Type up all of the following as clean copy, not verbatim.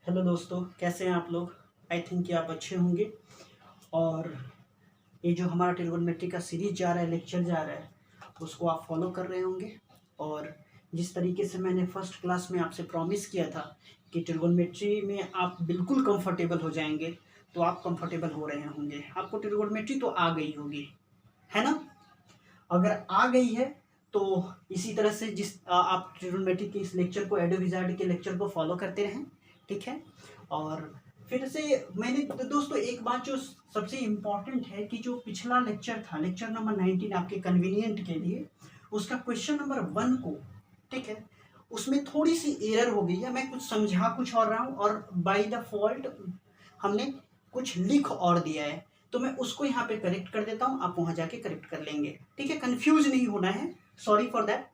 Hello दोस्तों, कैसे हैं आप लोग। आई थिंक कि आप अच्छे होंगे। और ये जो हमारा ट्रिगोनोमेट्री का सीरीज जा रहा है, लेक्चर जा रहा है, उसको आप फॉलो कर रहे होंगे। और जिस तरीके से मैंने फर्स्ट क्लास में आपसे प्रॉमिस किया था कि ट्रिगोनोमेट्री में आप बिल्कुल कंफर्टेबल हो जाएंगे, तो आप कंफर्टेबल हो रहे होंगे। आपको ट्रिगोनोमेट्री तो आ गई होगी, है ना। अगर आ गई है तो इसी तरह से आप ट्रिगोनोमेट्री के इस लेक्चर को, एडो विजार्ड के लेक्चर को फॉलो करते रहें, ठीक है। और फिर से मैंने तो दोस्तों एक बात जो सबसे इम्पॉर्टेंट है कि जो पिछला लेक्चर था, लेक्चर नंबर 19, आपके कन्वीनियंट के लिए, उसका क्वेश्चन नंबर 1 को, ठीक है, उसमें थोड़ी सी एरर हो गई है। मैं कुछ समझा कुछ और रहा हूँ और बाय द फॉल्ट हमने कुछ लिख और दिया है, तो मैं उसको यहाँ पे करेक्ट कर देता हूँ, आप वहाँ जाके करेक्ट कर लेंगे, ठीक है। कंफ्यूज नहीं होना है, सॉरी फॉर दैट,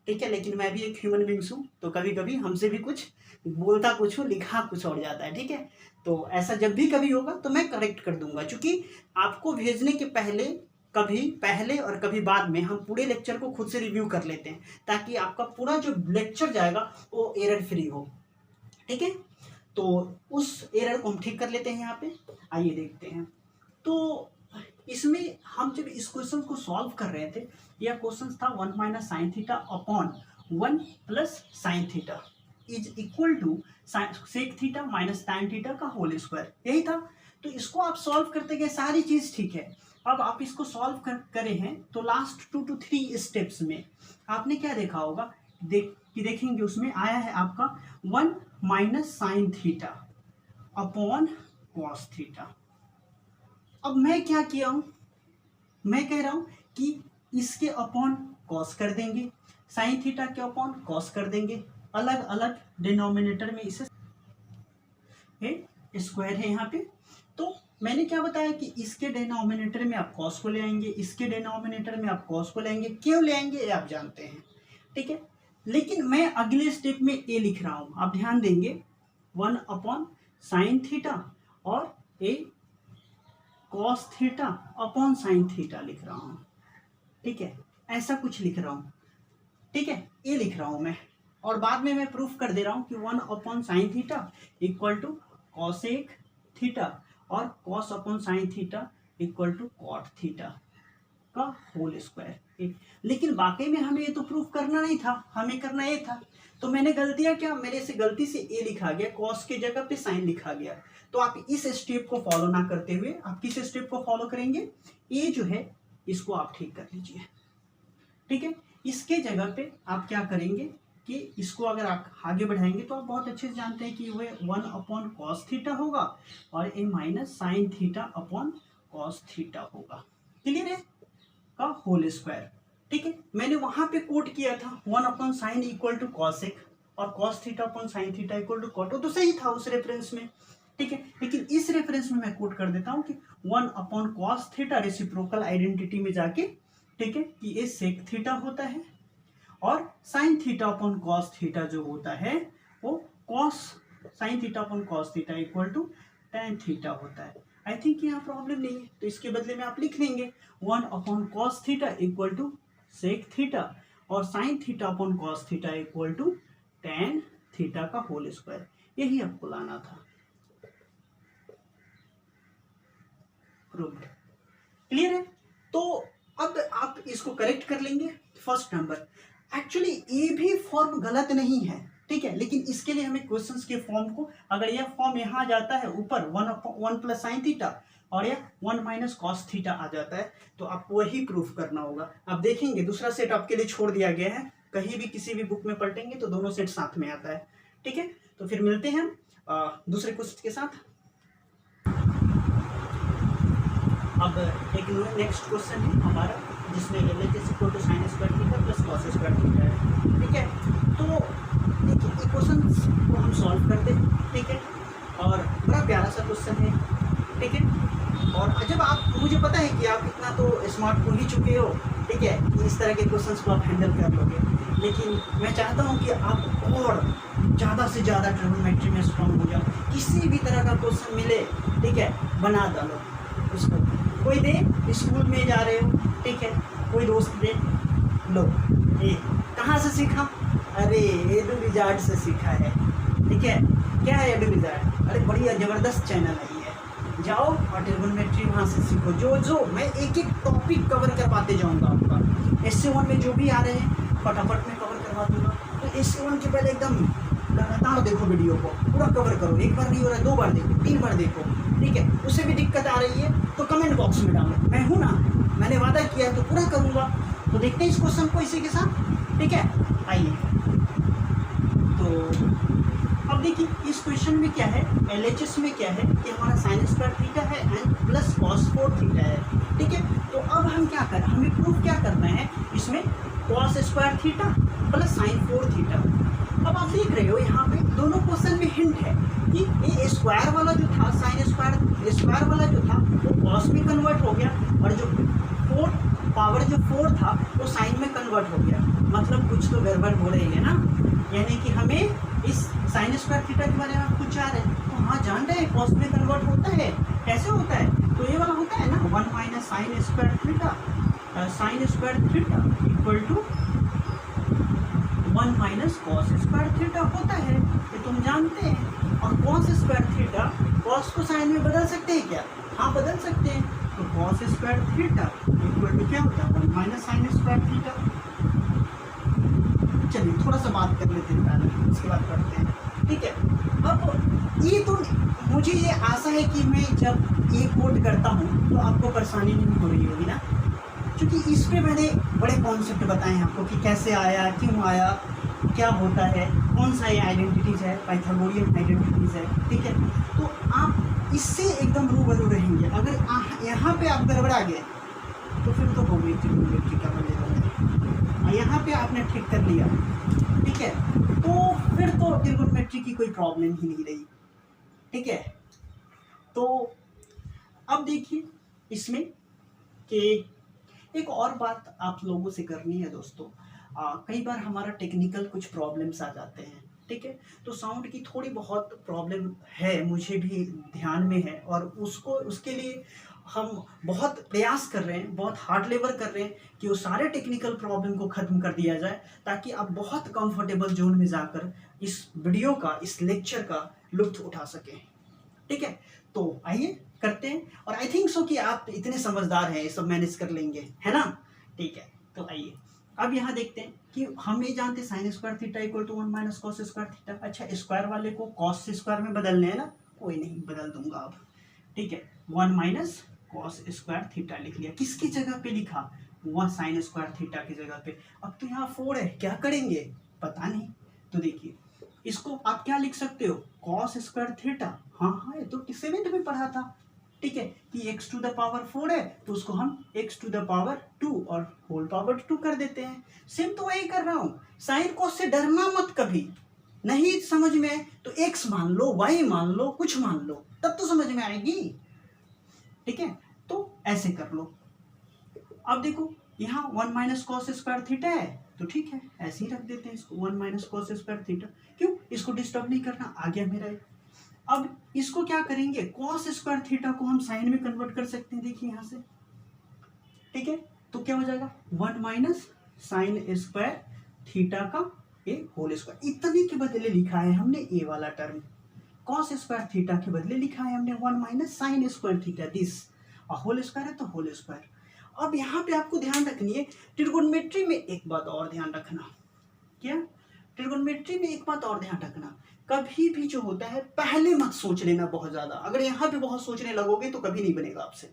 ठीक है। लेकिन मैं भी एक ह्यूमन बींग्स हूँ, तो कभी कभी हमसे भी कुछ बोलता कुछ हूँ, लिखा कुछ और जाता है, ठीक है। तो ऐसा जब भी कभी होगा तो मैं करेक्ट कर दूंगा, क्योंकि आपको भेजने के पहले, कभी पहले और कभी बाद में, हम पूरे लेक्चर को खुद से रिव्यू कर लेते हैं, ताकि आपका पूरा जो लेक्चर जाएगा वो एरर फ्री हो, ठीक है। तो उस एरर को हम ठीक कर लेते हैं यहाँ पे। आइए देखते हैं। तो इसमें हम जब इस क्वेश्चन को सॉल्व कर रहे थे, यह क्वेश्चन था 1 minus sine theta upon 1 plus sine theta is equal to sec theta minus tan theta का होल स्क्वायर, यही था। तो इसको आप सॉल्व करते गए, सारी चीज ठीक है। अब आप इसको सॉल्व करे हैं तो लास्ट 2 to 3 स्टेप्स में आपने क्या देखा होगा, देखेंगे उसमें आया है आपका 1 minus sine theta upon cos theta. अब मैं क्या किया हूं, मैं कह रहा हूं कि इसके अपॉन कॉस कर देंगे, साइन थीटा के अपॉन कॉस कर देंगे, अलग अलग डिनोमिनेटर में इसे स्क्वायर है यहाँ पे। तो मैंने क्या बताया कि इसके डिनोमिनेटर में आप कॉस को ले आएंगे, इसके डिनोमिनेटर में आप कॉस को ले आएंगे। क्यों ले आएंगे ये आप जानते हैं, ठीक है। लेकिन मैं अगले स्टेप में ए लिख रहा हूं, आप ध्यान देंगे, 1 अपॉन साइन थीटा और a cos theta upon sine theta लिख रहा हूं, ठीक है। ऐसा कुछ लिख रहा हूं, ठीक है, ये लिख रहा हूं मैं। और बाद में मैं प्रूफ कर दे रहा हूं कि 1 upon sine theta equal to cosec theta और cos upon sine theta equal to cot theta का होल स्क्वायर। लेकिन वाकई में हमें ये तो प्रूफ करना नहीं था, हमें करना ये था। तो मैंने गलतियां क्या, मेरे से गलती से ए लिखा गया, कॉस के जगह पे साइन लिखा गया। तो आप इस स्टेप को फॉलो ना करते हुए आप किस स्टेप को फॉलो करेंगे, ये जो है इसको आप ठीक कर लीजिए, ठीक है। इसके जगह पे आप क्या करेंगे कि इसको अगर आप आगे बढ़ाएंगे तो आप बहुत अच्छे से जानते हैं कि वह 1 अपॉन कॉस थीटा होगा और a minus sine theta upon cos theta होगा, क्लियर है, का होल स्क्वायर, ठीक है। मैंने वहां पे कोट किया था 1 upon sine equal to cosec और cos theta upon sine theta equal to cot, तो सही था उस रेफरेंस में, ठीक है। लेकिन इस रेफरेंस में मैं कोट कर देता हूं कि 1 upon cos theta reciprocal identity में जाके, ठीक है, कि ये सेक थीटा होता है और sine theta upon cos theta जो होता है वो cos sine theta upon cos theta equal to tan theta होता है। आई थिंक यहाँ प्रॉब्लम नहीं है, तो इसके बदले में आप लिख लेंगे 1 upon cos theta equal to sec theta और sine theta upon cos theta equal to tan theta का होल स्क्वायर। यही आपको लाना था, प्रूव्ड, क्लियर है। तो अब आप इसको करेक्ट कर लेंगे। फर्स्ट नंबर, एक्चुअली ये भी फॉर्म गलत नहीं है, ठीक है, लेकिन इसके लिए हमें क्वेश्चंस के फॉर्म को, अगर यह फॉर्म यहाँ जाता है ऊपर 1 प्लस साइन थीटा और यह 1 माइनस कॉस थीटा आ जाता है, तो आपको वही प्रूफ करना होगा। आप देखेंगे दूसरा सेट आपके लिए छोड़ दिया गया है, कहीं भी किसी भी बुक में पलटेंगे तो दोनों सेट साथ में आता है, ठीक है। तो फिर मिलते हैं हम दूसरे क्वेश्चन के साथ। अब एक नेक्स्ट क्वेश्चन है हमारा, जिसमें LHS is equal to sine square theta plus cos square theta है, ठीक है। तो देखिए क्वेश्चन को हम सॉल्व करते हैं, ठीक है, और बड़ा प्यारा सा क्वेश्चन है, ठीक है। और जब आप, मुझे पता है कि आप इतना तो स्मार्ट हो ही चुके हो, ठीक है, कि इस तरह के क्वेश्चंस को आप हैंडल कर लोगे, लेकिन मैं चाहता हूँ कि आप और ज़्यादा से ज़्यादा ट्रिगोनोमेट्री में स्ट्रॉन्ग हो जाओ। किसी भी तरह का क्वेश्चन मिले, ठीक है, बना डालो उसको। कोई दे, स्कूल में जा रहे हो, ठीक है, कोई दोस्त दे, लो ये कहाँ से सीखा, अरे एडो विजार्ड से सीखा है, ठीक है। क्या है एडोबी ज़ेड? अरे बढ़िया ज़बरदस्त चैनल है ये, जाओ और ट्रिगोनोमेट्री वहाँ से सीखो। जो मैं एक एक टॉपिक कवर करवाते जाऊँगा आपका। SC1 में जो भी आ रहे हैं फटाफट में कवर करवा दूँगा। तो SC1 के पहले एकदम लगातार देखो वीडियो को, पूरा कवर करो। एक बार नहीं हो रहा, 2 बार देखो, 3 बार देखो, ठीक है। उससे भी दिक्कत आ रही है तो कमेंट बॉक्स में डालो, मैं हूँ ना, मैंने वादा किया है तो पूरा करूँगा। तो देखते हैं इस क्वेश्चन को इसी के साथ, ठीक है। आइए तो अब देखिए इस क्वेश्चन में क्या है, LHS में क्या है कि हमारा साइन स्क्वायर थीटा है एंड प्लस कॉस 4 थीटा है, ठीक है। तो अब हम क्या करें, हमें प्रूफ क्या करना है इसमें, cos square theta plus sign 4 theta. अब आप देख रहे हो यहाँ पे दोनों क्वेश्चन में हिंट है कि ये स्क्वायर वाला जो था, साइन स्क्वायर वाला जो था वो कॉस में कन्वर्ट हो गया, और जो 4 पावर जो 4 था वो साइन में कन्वर्ट हो गया। मतलब कुछ तो गड़बड़ हो रही है ना, यानी कि हमें इस साइन स्क्वायर थीटा के बारे में आप कुछ जान रहे हैं तो हाँ जान रहे हैं कॉस में कन्वर्ट होता है। कैसे होता है, तो ये वाला होता है ना 1 minus sine square theta equal to 1 minus cos square theta होता है, ये तुम जानते हैं। और कॉस स्क्वायर थीटा, कॉस को साइन में बदल सकते हैं क्या? हाँ बदल सकते हैं। तो cos square theta equal to क्या होता है 1 माइनस साइन स्क्वायर थीटा। चलिए थोड़ा सा बात कर लेते हैं पहले, उसके बाद करते हैं, ठीक है। अब ये तो मुझे ये आशा है कि मैं जब ये कोड करता हूँ तो आपको परेशानी नहीं हो रही होगी ना, क्योंकि इस पे मैंने बड़े कॉन्सेप्ट बताए हैं आपको कि कैसे आया, क्यों आया, क्या होता है, कौन सा ये आइडेंटिटीज़ है, पाइथागोरियन आइडेंटिटीज़ है, ठीक है। तो आप इससे एकदम रूबरू रहेंगे। अगर यहाँ पे आप गड़बड़ा गए तो फिर तो हो गई ट्रिगोनोमेट्री का बनेगा। यहाँ पे आपने ठीक कर लिया, ठीक है, तो फिर तो ट्रिगोनोमेट्री की कोई प्रॉब्लम ही नहीं रही, ठीक है। तो अब देखिए इसमें कि एक और बात आप लोगों से करनी है दोस्तों, कई बार हमारा टेक्निकल कुछ प्रॉब्लम्स आ जाते हैं, ठीक है। तो साउंड की थोड़ी बहुत प्रॉब्लम है, मुझे भी ध्यान में है, और उसके लिए हम बहुत प्रयास कर रहे हैं, बहुत हार्ड लेबर कर रहे हैं कि वो सारे टेक्निकल प्रॉब्लम को ख़त्म कर दिया जाए, ताकि आप बहुत कंफर्टेबल जोन में जाकर इस वीडियो का, इस लेक्चर का लुत्फ उठा सकें, ठीक है। तो आइए करते हैं, और आई थिंक सो कि आप इतने समझदार हैं, ये सब मैनेज कर लेंगे, है ना, ठीक है। तो आइए अब यहाँ देखते हैं कि हम ये जानते हैं sine square theta equal to 1 minus cos square theta. अच्छा स्क्वायर वाले को कॉस स्क्वायर में बदलने हैं ना, कोई नहीं बदल दूंगा अब, ठीक है। 1 माइनस कॉस स्क्वायर थीटा लिख लिया, किसकी जगह पे लिखा, वह साइन स्क्वायर थीटा की जगह पे। अब तो यहाँ 4 है, क्या करेंगे पता नहीं। तो देखिए इसको आप क्या लिख सकते हो, कॉस स्क्वायर थीटा, हाँ ये तो 7th में पढ़ा था, ठीक है, कि x टू द पावर 4 है तो उसको हम x टू द पावर 2 और होल पावर 2 कर देते हैं। सेम तो वही कर रहा हूँ, साइन कॉस से डरना मत, कभी नहीं समझ में आए तो x मान लो, y मान लो, कुछ मान लो, तब तो समझ में आएगी, ठीक है। तो ऐसे कर लो। अब देखो यहाँ 1 माइनस कॉस स्क्वायर थीटा है तो ठीक है, ऐसे ही रख देते हैं इसको 1 माइनस कॉस स्क्वायर थीटा, क्यों, इसको डिस्टर्ब नहीं करना, आ गया मेरा। अब इसको क्या करेंगे, कॉस स्क्वायर थीटा को हम साइन में कन्वर्ट कर सकते हैं, देखिए यहाँ से, ठीक है। तो क्या हो जाएगा 1 माइनस साइन स्क्वायर थीटा का ए होल स्क्वायर, इतने के बदले लिखा है हमने ए वाला टर्म, कॉस स्क्वायर थीटा के बदले लिखा है हमने 1 minus sine square theta, this, और होल स्क्वायर है तो होल स्क्वायर। अब यहाँ पे आपको ध्यान रखनी है, ट्रिगोनोमेट्री में एक बात और ध्यान रखना, क्या, ट्रिगोनोमेट्री में एक बात और ध्यान रखना, कभी भी जो होता है पहले मत सोच लेना बहुत ज्यादा, अगर यहाँ पे बहुत सोचने लगोगे तो कभी नहीं बनेगा आपसे।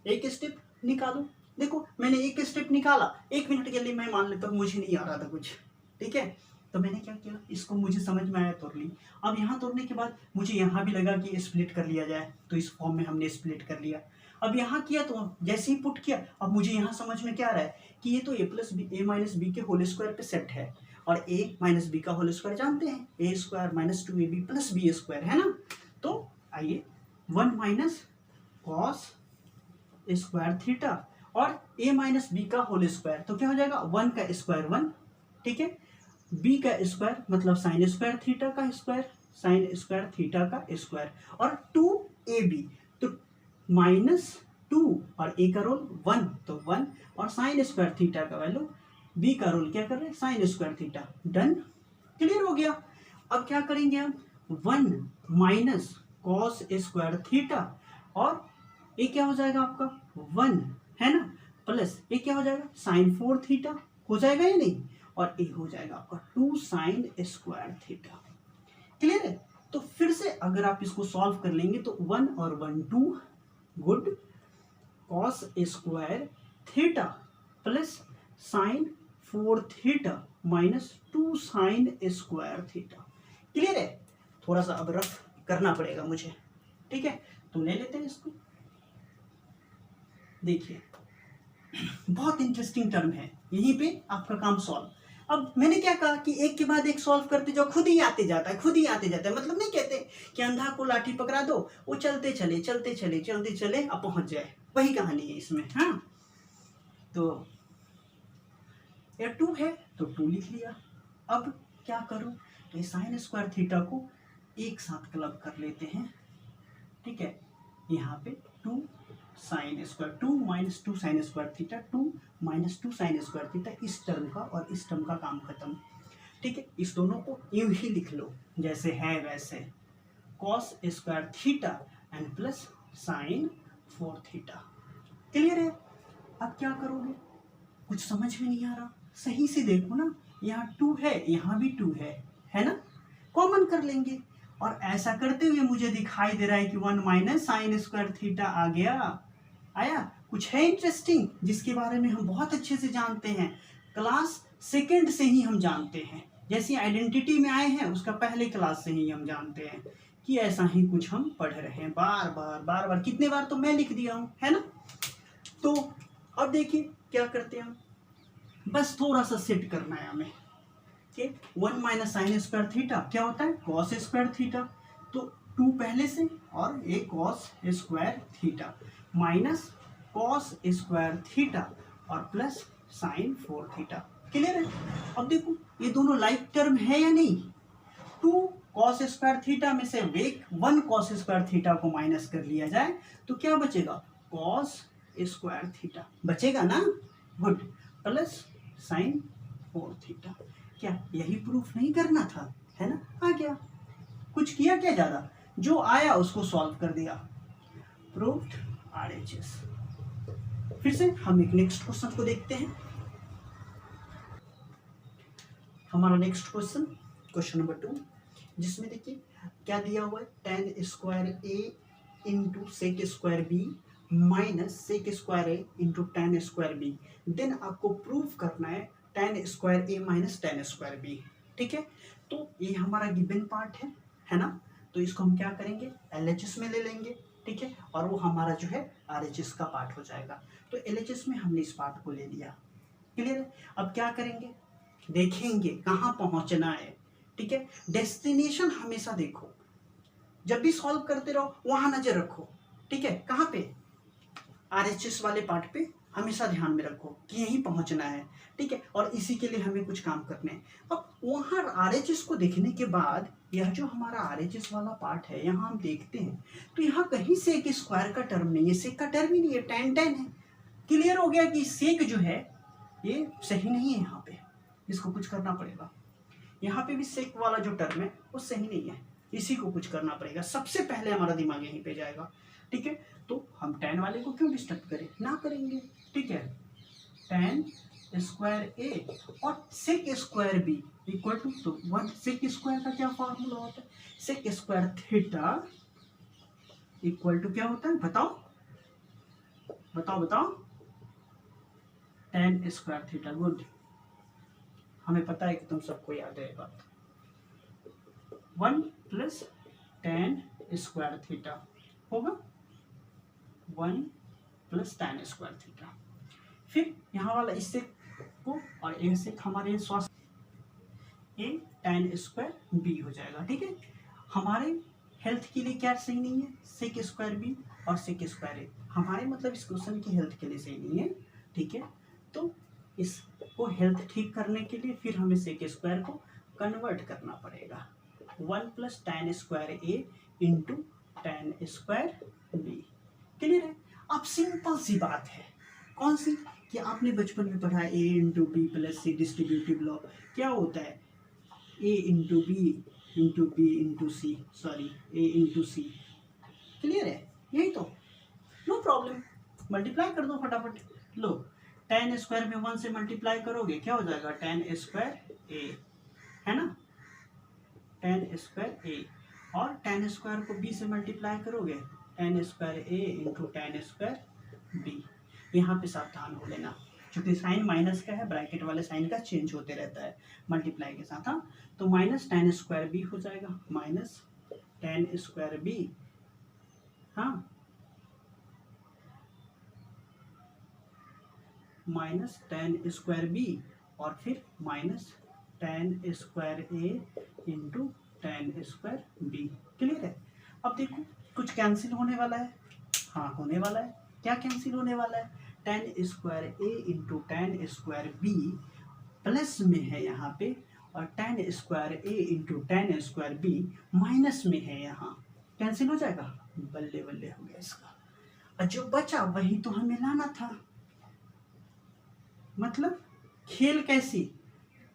एक स्टेप निकालो, देखो मैंने एक स्टेप निकाला, 1 मिनट के लिए मैं मान लेता हूँ मुझे नहीं आ रहा था कुछ, ठीक है, तो मैंने क्या किया, इसको मुझे समझ में आया, तोड़ ली। अब यहाँ तोड़ने के बाद मुझे यहाँ भी लगा कि स्प्लिट कर लिया जाए, तो इस फॉर्म में हमने स्प्लिट कर लिया। अब यहाँ किया तो जैसे ही पुट किया, अब मुझे यहाँ समझ में क्या आ रहा है कि ये तो a माइनस बी के होल स्क्वायर पे सेट है, और a माइनस बी का होल स्क्वायर जानते हैं, a square minus 2ab plus B square, है ना। तो आइए 1 माइनस कॉस स्क्वायर थीटा और a माइनस बी का होल स्क्वायर, तो क्या हो जाएगा 1 का स्क्वायर 1, ठीक है, b का स्क्वायर मतलब साइन स्क्वायर थीटा का स्क्वायर, साइन स्क्वायर थीटा का स्क्वायर, और 2ab, तो -2 और a का रोल 1 तो 1, और साइन स्क्वायर थीटा का वैल्यू, b का रोल क्या कर रहे हैं sine square theta, done, clear हो गया। अब क्या करेंगे हम 1 माइनस कॉस स्क्वायर थीटा, और ये क्या हो जाएगा आपका 1 है ना, प्लस ये क्या हो जाएगा साइन 4 थीटा हो जाएगा या नहीं, और ये हो जाएगा आपका 2 साइन स्क्वायर थीटा। क्लियर है? तो फिर से अगर आप इसको सॉल्व कर लेंगे तो 1 और 1 2 good cos square theta plus sign 4 theta minus 2 sign square theta. Clear है? थोड़ा सा अब रफ करना पड़ेगा मुझे, ठीक है, तो ले लेते हैं इसको। देखिए बहुत इंटरेस्टिंग टर्म है, यहीं पे आपका काम सॉल्व। अब मैंने क्या कहा कि एक के बाद एक सॉल्व करते जाओ, खुद ही आते जाता है, खुद ही आते जाता है। मतलब नहीं कहते कि अंधा को लाठी पकड़ा दो, वो चलते चले चलते चले चलते चले अब पहुंच जाए, वही कहानी है इसमें। हाँ, तो ये 2 है तो 2 लिख लिया। अब क्या करूं, ये साइन स्क्वायर थीटा को एक साथ क्लब कर लेते हैं, ठीक है। यहाँ पे 2 sine square 2 minus 2 sign square theta 2 minus 2 sign square theta, इस टर्म का और इस टर्म का काम खत्म, ठीक है। इस दोनों को यूं ही लिख लो जैसे है वैसे, cos square theta and plus sign 4 theta. Clear है? अब क्या करोगे, कुछ समझ में नहीं आ रहा, सही से देखो ना, यहाँ 2 है यहाँ भी 2 है ना, कॉमन कर लेंगे। और ऐसा करते हुए मुझे दिखाई दे रहा है कि 1 माइनस साइन स्क्वायर थीटा आ गया, आया। कुछ है इंटरेस्टिंग जिसके बारे में हम बहुत अच्छे से जानते हैं, क्लास सेकंड से ही हम जानते हैं, जैसी आइडेंटिटी में आए हैं उसका पहले क्लास से ही हम जानते हैं कि ऐसा ही कुछ हम पढ़ रहे हैं बार बार कितने बार तो मैं लिख दिया हूँ, है ना। तो अब देखिए क्या करते हैं हम, बस थोड़ा सा सेट करना है हमें कि 1 माइनस साइन स्क्वायर थीटा क्या होता है कॉस स्क्वायर थीटा, तो 2 पहले से और एक cos square theta minus cos square theta और प्लस साइन 4 थीटा। क्लियर है? अब देखो ये दोनों लाइक टर्म है या नहीं, 2 कॉस स्क्वायर थीटा में से 1 कॉस स्क्वायर थीटा को माइनस कर लिया जाए तो क्या बचेगा, कॉस स्क्वायर थीटा बचेगा ना, गुड, प्लस साइन 4 थीटा। क्या यही प्रूफ नहीं करना था, है ना, आ गया, कुछ किया क्या ज्यादा, जो आया उसको सॉल्व कर दिया, प्रूव्ड आरएचएस। फिर से हम एक नेक्स्ट क्वेश्चन को देखते हैं। हमारा नेक्स्ट क्वेश्चन, क्वेश्चन नंबर 2, जिसमें देखिए क्या दिया हुआ है, tan square A into sec square B minus sec square A into tan square B. Then आपको प्रूफ करना है tan square A minus tan square B, ठीक है। तो ये हमारा गिवन पार्ट है ना, तो इसको हम क्या करेंगे LHS में ले लेंगे, ठीक है, और वो हमारा जो है RHS का पार्ट हो जाएगा। तो LHS में हमने इस पार्ट को ले लिया। क्लियर है? अब क्या करेंगे, देखेंगे कहाँ पहुंचना है, ठीक है। डेस्टिनेशन हमेशा देखो, जब भी सॉल्व करते रहो वहां नजर रखो, ठीक है, कहाँ पे, RHS वाले पार्ट पे हमेशा ध्यान में रखो कि यहीं पहुंचना है, ठीक है, और इसी के लिए हमें कुछ काम करने हैं। अब वहां RHS को देखने के बाद यह जो हमारा RHS वाला पार्ट है यहाँ हम देखते हैं तो यहाँ कहीं सेक स्क्वायर का टर्म नहीं है, सेक का टर्म ही नहीं है, tan है। क्लियर हो गया कि सेक जो है ये सही नहीं है, यहाँ पे इसको कुछ करना पड़ेगा। यहाँ पे भी सेक वाला जो टर्म है वो सही नहीं है, इसी को कुछ करना पड़ेगा। सबसे पहले हमारा दिमाग यहीं पे जाएगा, ठीक है। तो हम tan वाले को क्यों डिस्टर्ब करें, ना करेंगे, ठीक है। tan स्क्वायर ए और sec square B equal to, तो 1 सेक स्क्वायर का क्या फॉर्मूला होता है, sec square theta equal to क्या होता है, बताओ बताओ बताओ, tan स्क्वायर थीटा। गुड, हमें पता है कि तुम सबको याद है बात। 1 प्लस tan स्क्वायर थीटा होगा 1 प्लस tan स्क्वायर थीटा। फिर यहाँ वाला इससे को और ए से हमारे स्वास्थ्य ए tan स्क्वायर बी हो जाएगा, ठीक है। हमारे हेल्थ के लिए क्या सही नहीं है, सेक स्क्वायर बी और सेक स्क्वायर ए, हमारे मतलब इस क्वेश्चन की हेल्थ के लिए सही नहीं है, ठीक है। तो इसको हेल्थ ठीक करने के लिए फिर हमें सेक स्क्वायर को कन्वर्ट करना पड़ेगा, 1 plus tan square A into tan square B. Clear है? अब सिंपल सी बात है, कौन सी, कि आपने बचपन में पढ़ा A into B plus C distributive law. क्या होता है, A into B into B into C, sorry A into C. Clear है? यही तो, नो प्रॉब्लम, मल्टीप्लाई कर दो फटाफट। लो, टेन स्क्वायर में 1 से मल्टीप्लाई करोगे क्या हो जाएगा, टेन स्क्वायर ए, है ना, टेन स्क्वायर ए। और टेन स्क्वायर को बी से मल्टीप्लाई करोगे, ten square A into tan square B. यहाँ पे सावधान हो लेना, क्योंकि साइन माइनस का है, ब्रैकेट वाले साइन का चेंज होते रहता है मल्टीप्लाई के साथ। हाँ, तो माइनस टेन स्क्वायर बी हो जाएगा, माइनस टेन स्क्वायर बी, हाँ, माइनस टेन स्क्वायर बी और फिर minus tan square A into tan square B. Clear है? अब देखो कुछ कैंसिल होने वाला है, हाँ होने वाला है। क्या कैंसिल होने वाला है, tan square A into tan square B plus में है यहाँ पे, और tan square A into tan square B minus में है यहाँ, कैंसिल हो जाएगा। बल्ले बल्ले हो गया इसका, और जो बचा वही तो हमें लाना था। मतलब खेल कैसी,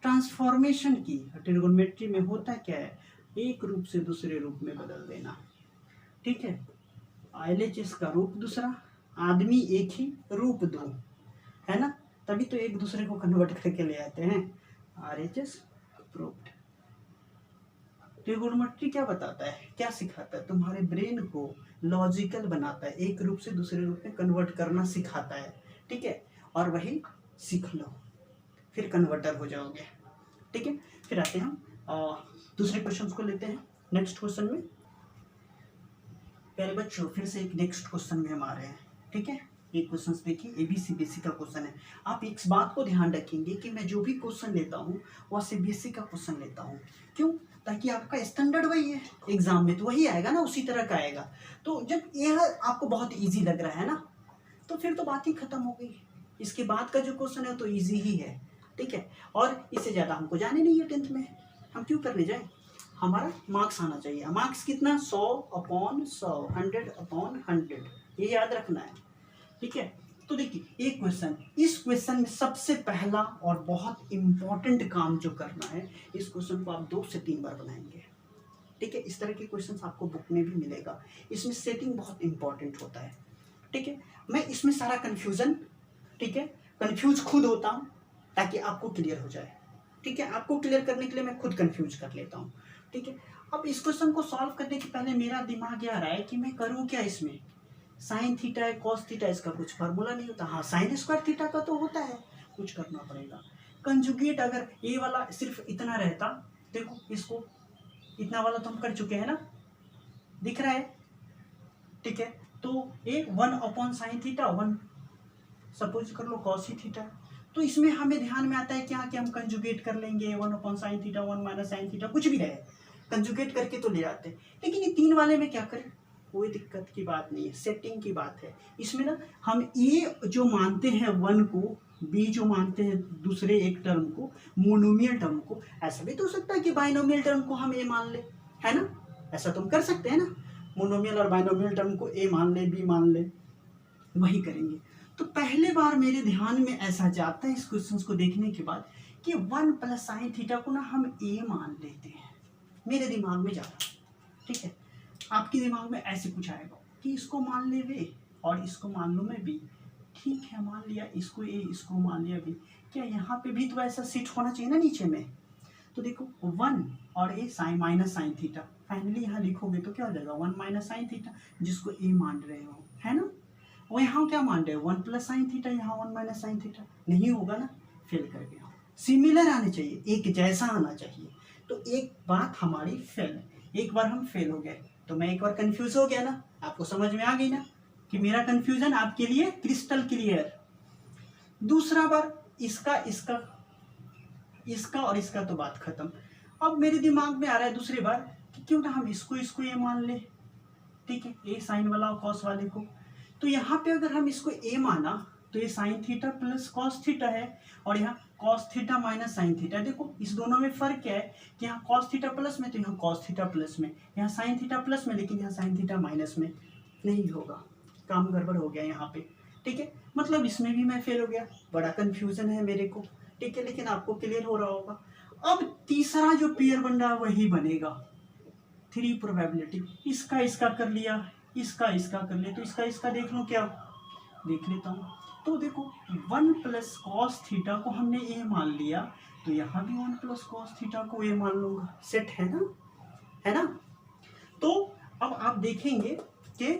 ट्रांसफॉर्मेशन की। ट्रिगोनोमेट्री में होता क्या है, एक रूप से दूसरे रूप में बदल देना। ठीक है, LHS का रूप दूसरा, आदमी एक ही, रूप दो, है ना, तभी तो एक दूसरे को कन्वर्ट करके ले आते हैं। RHS proved. ट्रिगोनोमेट्री क्या बताता है, क्या सिखाता है, तुम्हारे ब्रेन को लॉजिकल बनाता है, एक रूप से दूसरे रूप में कन्वर्ट करना सिखाता है। ठीक है, और वही सीख लो, फिर कन्वर्टर हो जाओगे। ठीक है, फिर आते हैं हम दूसरे क्वेश्चन को लेते हैं। नेक्स्ट क्वेश्चन में पहले बच्चों फिर से एक नेक्स्ट क्वेश्चन में हम आ रहे हैं। ठीक है, एक क्वेश्चन देखिए, ABC बेसिक का क्वेश्चन है। आप इस बात को ध्यान रखेंगे कि मैं जो भी क्वेश्चन लेता हूँ वह CBSE का क्वेश्चन लेता हूँ। क्यों? ताकि आपका स्टैंडर्ड वही है, एग्जाम में तो वही आएगा ना, उसी तरह का आएगा। तो जब यह आपको बहुत ईजी लग रहा है ना, तो फिर तो बात ही खत्म हो गई। इसके बाद का जो क्वेश्चन है तो ईजी ही है। ठीक है, और इससे ज़्यादा हमको जाने नहीं है 10th में, हम क्यों करने जाए, हमारा मार्क्स आना चाहिए। मार्क्स कितना, 100/100, 100/100, ये याद रखना है। ठीक है, तो देखिए एक क्वेश्चन, इस क्वेश्चन में सबसे पहला और बहुत इंपॉर्टेंट काम जो करना है, इस क्वेश्चन को आप 2 से 3 बार बनाएंगे। ठीक है, इस तरह के क्वेश्चन आपको बुक में भी मिलेगा। इसमें सेटिंग बहुत इंपॉर्टेंट होता है। ठीक है, मैं इसमें सारा कन्फ्यूजन, ठीक है, कन्फ्यूज खुद होता हूँ ताकि आपको क्लियर हो जाए। ठीक है, आपको क्लियर करने के लिए मैं खुद कन्फ्यूज कर लेता हूँ। ठीक है, अब इस क्वेश्चन को सॉल्व करने के पहले मेरा दिमाग ये आ रहा है कि मैं करूँ क्या इसमें, साइन थीटा है, कॉस थीटा, इसका कुछ फार्मूला नहीं होता। हाँ, साइन स्क्वायर थीटा का तो होता है, कुछ करना पड़ेगा। कंजुगेट अगर ये वाला सिर्फ इतना रहता, देखो इसको इतना वाला तो हम कर चुके हैं ना, दिख रहा है। ठीक है, तो एक 1/sin थीटा, 1 सपोज कर लो कॉस ही थीटा, तो इसमें हमें ध्यान में आता है क्या कि हम कंजुगेट कर लेंगे 1/sin थीटा, 1 - sin थीटा, कुछ भी रहे कंजुगेट करके तो ले आते हैं। लेकिन ये 3 वाले में क्या करें, कोई दिक्कत की बात नहीं है, सेटिंग की बात है। इसमें ना हम ए जो मानते हैं 1 को, बी जो मानते हैं दूसरे एक टर्म को, मोनोमियल टर्म को, ऐसा भी तो हो सकता है कि बाइनोमियल टर्म को हम ए मान ले, है ना, ऐसा तुम कर सकते हैं ना, मोनोमियल और बाइनोमियल टर्म को ए मान ले, बी मान ले, वही करेंगे। तो पहले बार मेरे ध्यान में ऐसा जाता है इस क्वेश्चन को देखने के बाद कि 1 + sin थीटा को ना हम ए मान लेते हैं, मेरे दिमाग में जा रहा है। ठीक है, आपके दिमाग में ऐसे कुछ आएगा कि इसको मान ले वे और इसको मान लो मैं बी। ठीक है, मान लिया इसको ए, इसको मान लिया बी। क्या यहाँ पे भी तो ऐसा सेट होना चाहिए ना नीचे में। तो देखो 1 और a sine minus sine theta, finally यहाँ लिखोगे तो क्या हो जाएगा 1 - sin थीटा, जिसको ए मान रहे हो, है ना। वो यहाँ क्या मान रहे हो 1 + sin थीटा, यहाँ 1 - sin थीटा, नहीं होगा ना, फेल कर गया। सिमिलर आने चाहिए, एक जैसा आना चाहिए। तो एक बात हमारी फेल, एक बार हम फेल हो गए, तो मैं एक बार कंफ्यूज हो गया ना, आपको समझ में आ गई ना कि मेरा कंफ्यूजन आपके लिए क्रिस्टल क्लियर। दूसरा बार इसका इसका इसका और इसका तो बात खत्म। अब मेरे दिमाग में आ रहा है दूसरी बार कि क्यों ना हम इसको ये मान ले। ठीक है, ए साइन वाला और कॉस वाले को, तो यहाँ पे अगर हम इसको ए माना तो ये sine theta plus cos theta है, और यहाँ cos theta minus sine theta. देखो इस दोनों में फर्क क्या है कि यहाँ कॉस थीटा प्लस में तो यहाँ कॉस थीटा प्लस में, यहाँ साइन थीटा प्लस में, लेकिन यहाँ साइन थीटा माइनस में। नहीं होगा, काम गड़बड़ हो गया यहाँ पे। ठीक है, मतलब इसमें भी मैं फेल हो गया, बड़ा कन्फ्यूजन है मेरे को। ठीक है, लेकिन आपको क्लियर हो रहा होगा। अब तीसरा जो पेयर बन रहा है वही बनेगा, 3 प्रोबेबिलिटी। इसका इसका कर लिया, इसका इसका कर लिया, तो इसका इसका देख लो, क्या देख लेता हूँ। तो देखो 1 प्लस कॉस थीटा को हमने ए मान लिया, तो यहाँ भी 1 प्लस कॉस थीटा को ए मान लूंगा। सेट है ना, है ना। तो अब आप देखेंगे कि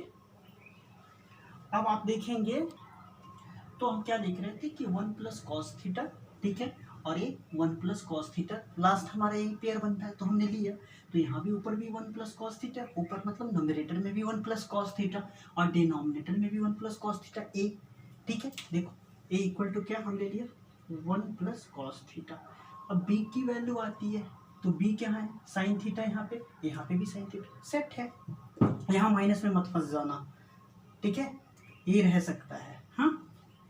तो हम क्या देख रहे थे कि 1 प्लस कॉस थीटा, ठीक है, और ये 1 प्लस कॉस थीटा, लास्ट हमारा यही पेयर बनता है तो हमने लिया। तो यहाँ भी ऊपर भी 1 प्लस कॉस थीटा, ऊपर मतलब नोमिनेटर में भी 1 प्लस कॉस थीटा और डिनोमिनेटर में भी 1 प्लस कॉस थीटा ए, ठीक है। देखो ए इक्वल टू क्या हमने लिया, 1 प्लस कॉस थीटा। अब बी की वैल्यू आती है, तो बी क्या है, साइन थीटा, यहाँ पे भी साइन थीटा। सेट है, यहाँ माइनस में मत फंस जाना, ठीक है, ये रह सकता है। हाँ,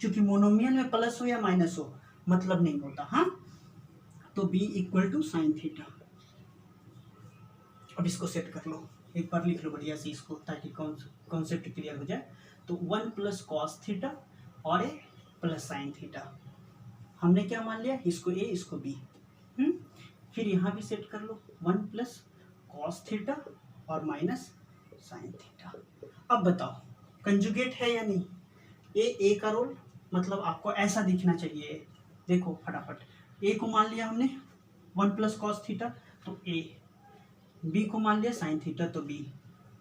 क्योंकि मोनोमियल में प्लस हो या माइनस हो मतलब नहीं होता। हाँ, तो b equal to sine theta. अब इसको सेट कर लो, एक बार लिख लो बढ़िया से इसको, ताकि कॉन्सेप्ट क्लियर हो जाए। तो 1 प्लस कॉस थीटा और ए प्लस साइन थीटा, हमने क्या मान लिया, इसको ए इसको बी। फिर यहाँ भी सेट कर लो, 1 प्लस कॉस थीटा और माइनस साइन थीटा। अब बताओ कंजुगेट है या नहीं। ए का रोल मतलब आपको ऐसा दिखना चाहिए। देखो फटाफट, ए को मान लिया हमने 1 प्लस कॉस थीटा तो ए, बी को मान लिया साइन थीटा तो बी,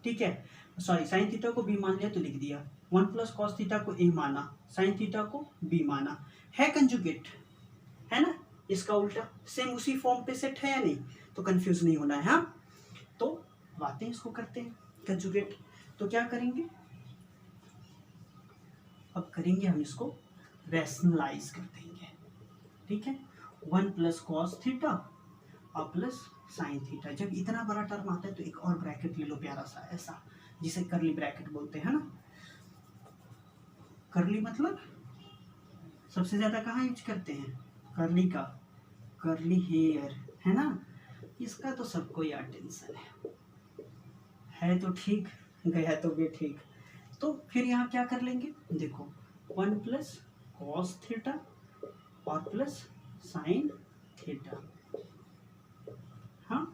ठीक है, सॉरी साइन थीटा को बी मान लिया तो लिख दिया, 1 प्लस कॉस थीटा को ए माना, साइन थीटा को बी माना, है कंजुगेट, है ना। इसका उल्टा सेम उसी फॉर्म पे सेट है या नहीं, तो कंफ्यूज नहीं होना है। हाँ, तो बातें इसको करते हैं कंजुगेट। तो क्या करेंगे, अब करेंगे हम इसको रैशनलाइज कर देंगे, ठीक है। 1 प्लस कॉस थीटा और प्लस साइन थीटा। जब इतना बड़ा टर्म आता है तो एक और ब्रैकेट ले लो प्यारा सा ऐसा, जिसे करली ब्रैकेट बोलते हैं ना। करली मतलब सबसे ज्यादा कहाँ यूज करते हैं, करली का, करली हेयर, है ना। इसका तो सबको यार टेंशन है तो ठीक, गया तो भी ठीक। तो फिर यहाँ क्या कर लेंगे, देखो 1 प्लस कॉस थीटा और प्लस साइन थीटा। हाँ,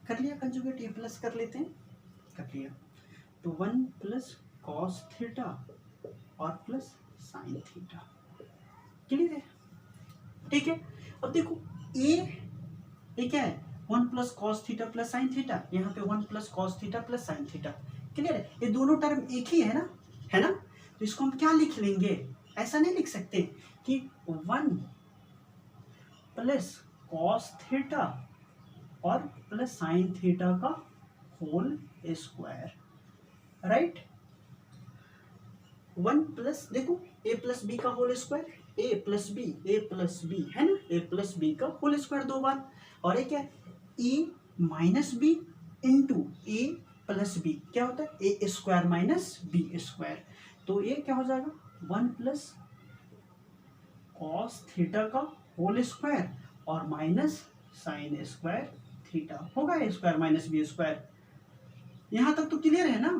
कर लिया कंजुगेट, ये प्लस कर लेते हैं, कर लिया। तो 1 प्लस कॉस थीटा और प्लस साइन थीटा, क्लियर है, ठीक है। अब देखो ये क्या है, 1 plus cos theta plus sine theta, यहाँ पे 1 plus cos theta plus sine theta, clear है। ये दोनों टर्म एक ही है ना, है ना। तो इसको हम क्या लिख लेंगे, ऐसा नहीं लिख सकते कि 1 प्लस कॉस थीटा और प्लस साइन थीटा का होल स्क्वायर, राइट। 1 प्लस, देखो ए प्लस बी का होल स्क्वायर, ए प्लस बी है ना, ए प्लस बी का होल स्क्वायर 2 बार, और ये क्या है, ए माइनस बी इंटू ए प्लस बी, क्या होता है ए स्क्वायर माइनस बी स्क्वायर। तो ये क्या हो जाएगा, 1 प्लस कॉस थीटा का होल स्क्वायर और माइनस साइन स्क्वायर थीटा, होगा ए स्क्वायर माइनस बी स्क्वायर। यहां तक तो क्लियर है ना,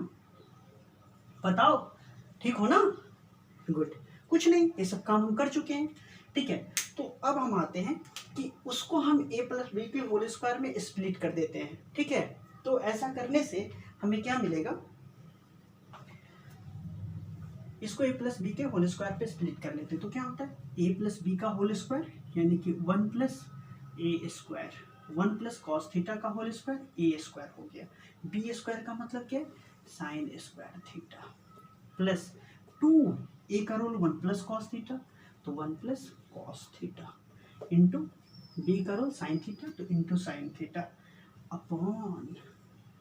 बताओ ठीक हो ना, गुड। कुछ नहीं, ये सब काम हम कर चुके हैं, ठीक है। तो अब हम आते हैं कि उसको हम ए प्लस बी के होल स्क्वायर में स्प्लिट कर देते हैं, ठीक है। तो ऐसा करने से हमें क्या मिलेगा, इसको ए प्लस बी के होल स्क्वायर पे स्प्लिट कर लेते हैं, तो क्या होता है ए प्लस बी का होल स्क्वायर यानी कि 1 plus A square, 1 plus cos theta का होल स्क्वायर ए स्क्वायर हो गया, बी स्क्वायर का मतलब क्या है sine square theta, plus 2 A का रोल 1 प्लस कॉस थीटा तो 1 plus cos theta into B का रोल साइन थीटा तो इंटू साइन थीटा अपॉन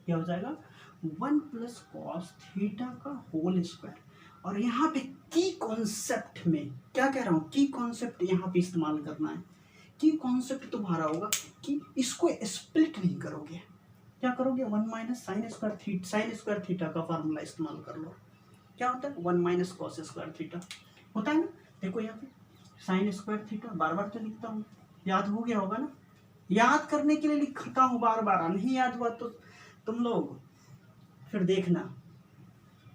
क्या हो जाएगा 1 प्लस कॉस थीटा का होल स्क्वायर। और यहाँ पे की कॉन्सेप्ट में क्या कह रहा हूँ, की कॉन्सेप्ट यहाँ पे इस्तेमाल करना है। की कॉन्सेप्ट तुम्हारा होगा कि इसको स्प्लिट नहीं करोगे, क्या करोगे 1 माइनस साइन स्क्वायर थीटा का फार्मूला इस्तेमाल कर लो। क्या होता है 1 माइनस कॉस स्क्वायर थीटा होता है ना। देखो यहाँ पे साइन स्क्वायर थीटा बार बार तो लिखता हूँ, याद हो गया होगा ना, याद करने के लिए लिखता हूँ बार बार, नहीं याद हुआ तो तुम लोग फिर देखना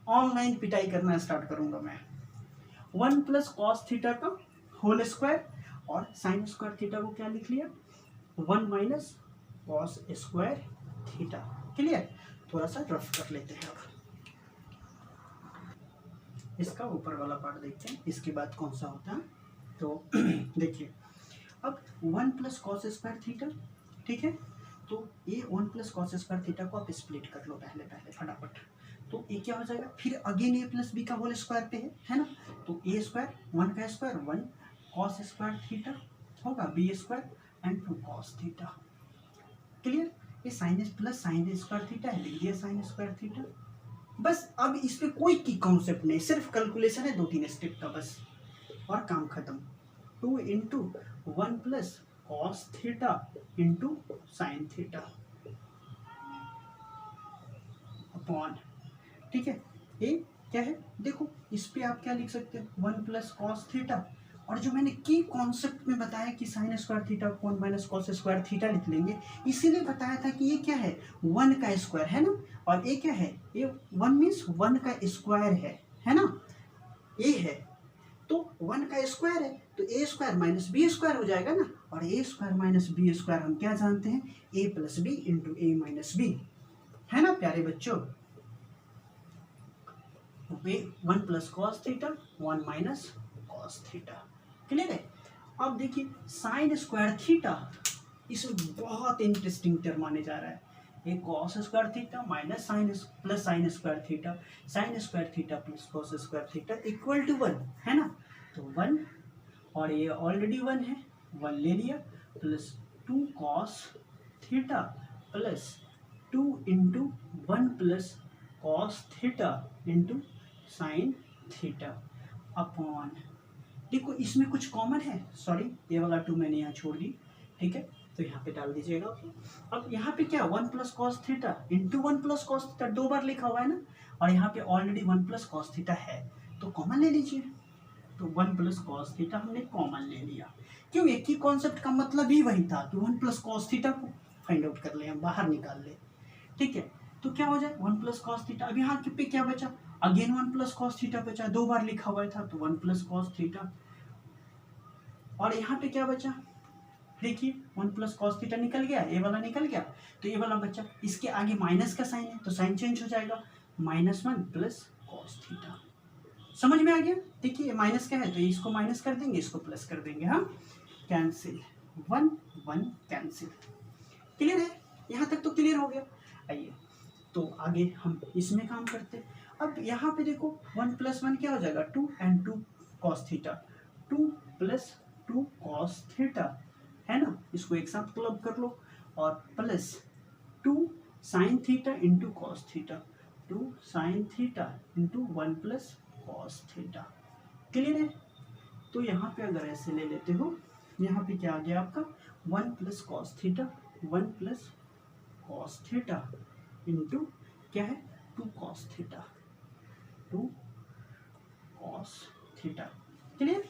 ऑनलाइन पिटाई करना स्टार्ट करूंगा मैं। 1 प्लस कॉस थीटा का होल स्क्वायर और साइन स्क्वायर थीटा को क्या लिख लिया 1 minus cos square theta. Clear? थोड़ा सा रफ कर लेते हैं अब इसका ऊपर वाला पार्ट देखते हैं, इसके बाद कौन सा होता है। तो देखिए अब 1 प्लस कॉस स्क्वायर थीटा, ठीक है, तो ये 1 प्लस कॉस स्क्वायर थीटा को आप स्प्लिट कर लो पहले पहले फटाफट। तो ये क्या हो जाएगा, फिर अगेन ए प्लस बी का होल स्क्वायर पे है ना, तो ए स्क्वायर 1 का स्क्वायर 1 कॉस स्क्वायर थीटा होगा B square and 2 cos theta. Clear? ये sine plus sine square theta है, लिख दिया साइन स्क्वायर थीटा। बस अब इस पे कोई की कॉन्सेप्ट नहीं, सिर्फ कैलकुलेशन है 2-3 स्टेप का बस, और काम खत्म। 2 into 1 plus cos theta into sine theta upon, ठीक है, ये क्या है देखो, इस पे आप क्या लिख सकते हो 1 प्लस कॉस थीटा, और जो मैंने की कॉन्सेप्ट में बताया कि साइन स्क्वायर थीटा को 1 माइनस कॉस स्क्वायर थीटा लिख लेंगे, इसीलिए बताया था कि ये क्या है 1 का स्क्वायर है ना, और ये क्या है, ये 1 मीन्स 1 का स्क्वायर है ना, ये है, तो 1 का स्क्वायर है तो A square minus B square हो जाएगा ना, और ए स्क्वायर माइनस बी स्क्वायर हम क्या जानते हैं, ए प्लस बी इंटू ए माइनस बी, है ना प्यारे बच्चों। 1 plus cos theta 1 minus cos theta. Clear है? अब देखिए साइन स्क्वायर थीटा, इसमें बहुत इंटरेस्टिंग टर्म आने जा रहा है, ये cos square theta minus sine plus sine square theta, sine square theta plus cos square theta equal to 1, है ना, तो 1, और ये ऑलरेडी 1 है, 1 ले लिया, plus 2 cos theta plus 2 into 1 plus cos theta into sine theta upon, देखो इसमें कुछ कॉमन है, सॉरी ये वाला 2 मैंने यहाँ छोड़ दी, ठीक है, तो यहाँ पे डाल दीजिएगा। अब यहाँ पे क्या 1 plus cos theta into 1 plus cos theta 2 बार लिखा हुआ है ना, और यहाँ पे ऑलरेडी 1 प्लस कॉस थीटा है, तो कॉमन ले लीजिए, तो 1 प्लस कॉस थीटा हमने कॉमन ले लिया, क्यों, एक ही कॉन्सेप्ट का मतलब ही वही था कि 1 प्लस कॉस थीटा को फाइंड आउट कर ले, हम बाहर निकाल ले, ठीक है, तो क्या हो जाए 1 प्लस कॉस थीटा, अब यहाँ पे क्या बचा, अगेन 1 प्लस कॉस थीटा बचा, 2 बार लिखा हुआ था तो 1 प्लस कॉस थीटा, और यहाँ पे क्या बचा, देखिए 1 प्लस कॉस थीटा निकल गया, ये वाला निकल गया, तो ये वाला बचा, इसके आगे माइनस का साइन है तो साइन चेंज हो जाएगा, -1 प्लस कॉस थीटा, समझ में आ गया। देखिए माइनस का है तो इसको माइनस कर देंगे, इसको प्लस कर देंगे, हाँ कैंसिल, 1 1 कैंसिल। क्लियर है? यहाँ तक तो क्लियर हो गया। आइए तो आगे हम इसमें काम करते हैं। अब यहाँ पे देखो 1 प्लस 1 क्या हो जाएगा 2 and 2 cos theta, 2 plus 2 cos theta, है ना, इसको एक साथ क्लब कर लो, और plus 2 sine theta into cos theta, 2 sine theta into 1 plus cos theta. Clear है? तो यहाँ पे अगर ऐसे ले लेते हो, यहाँ पे क्या आ गया आपका 1 plus cos theta 1 plus cos theta into क्या है 2 cos theta, 2 cos theta. Clear?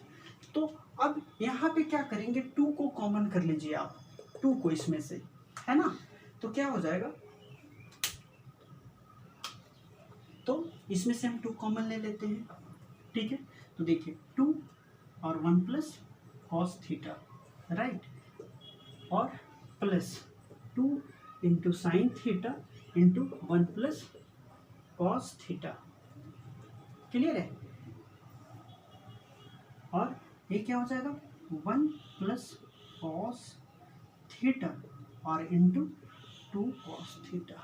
तो अब यहाँ पे क्या करेंगे, 2 को कॉमन कर लीजिए आप, 2 को इसमें से, है ना, तो क्या हो जाएगा, तो इसमें से हम 2 कॉमन ले लेते हैं, ठीक है, तो देखिए 2 और 1 प्लस कॉस थीटा, राइट, और plus 2 into sine theta into 1 plus cos theta. Clear है? और ये क्या हो जाएगा 1 प्लस कॉस थीटा और इंटू 2 कॉस थीटा।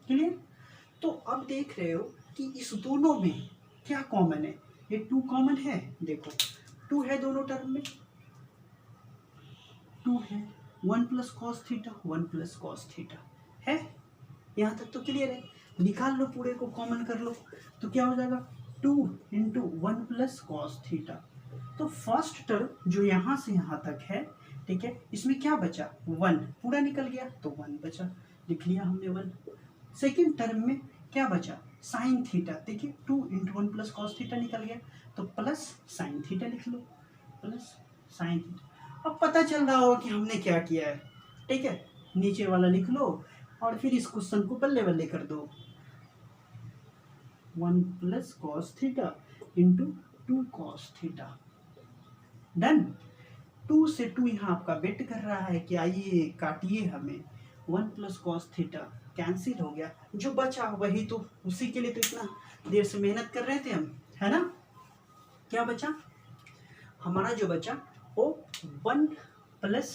क्लियर? तो अब देख रहे हो कि इस दोनों में क्या कॉमन है, ये 2 कॉमन है, देखो 2 है दोनों टर्म में, 2 है, 1 plus cos theta 1 plus cos theta है, यहाँ तक तो क्लियर है। निकाल लो, पूरे को कॉमन कर लो, तो क्या हो जाएगा 2 इंटू 1 प्लस कॉस थीटा। तो फर्स्ट टर्म जो यहाँ से यहाँ तक है, ठीक है, इसमें क्या बचा 1, पूरा निकल गया तो 1 बचा, लिख लिया हमने 1। सेकेंड टर्म में क्या बचा साइन थीटा, देखिए 2 इंटू 1 प्लस कॉस थीटा निकल गया, तो प्लस साइन थीटा लिख लो, प्लस साइन थीटा। अब पता चल रहा होगा कि हमने क्या किया है, ठीक है, नीचे वाला लिख लो और फिर इस क्वेश्चन को बल्ले बल्ले कर दो, 1 plus cos theta into 2 cos theta, done. 2 से 2 यहाँ आपका वेट कर रहा है कि आइए काटिए हमें, 1 प्लस कॉस थीटा कैंसिल हो गया, जो बचा वही तो, उसी के लिए तो इतना देर से मेहनत कर रहे थे हम, है ना। क्या बचा हमारा, जो बचा वो 1 plus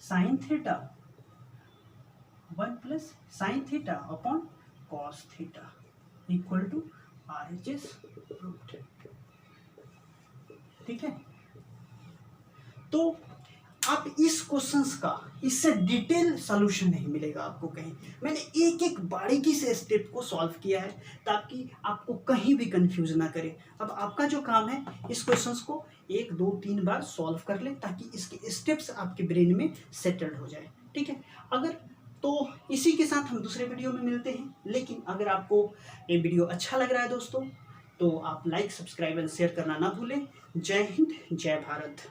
sine theta, 1 plus sine theta upon cos theta equal to RHS root. ठीक है, तो आप इस क्वेश्चंस का, इससे डिटेल सॉल्यूशन नहीं मिलेगा आपको कहीं। मैंने एक एक बारीकी से स्टेप को सॉल्व किया है ताकि आपको कहीं भी कंफ्यूज ना करे। अब आपका जो काम है, इस क्वेश्चंस को 1 2 3 बार सॉल्व कर ले ताकि इसके स्टेप्स आपके ब्रेन में सेटल्ड हो जाए। ठीक है, अगर तो इसी के साथ हम दूसरे वीडियो में मिलते हैं। लेकिन अगर आपको ये वीडियो अच्छा लग रहा है दोस्तों, तो आप लाइक, सब्सक्राइब एंड शेयर करना ना भूलें। जय हिंद, जय भारत।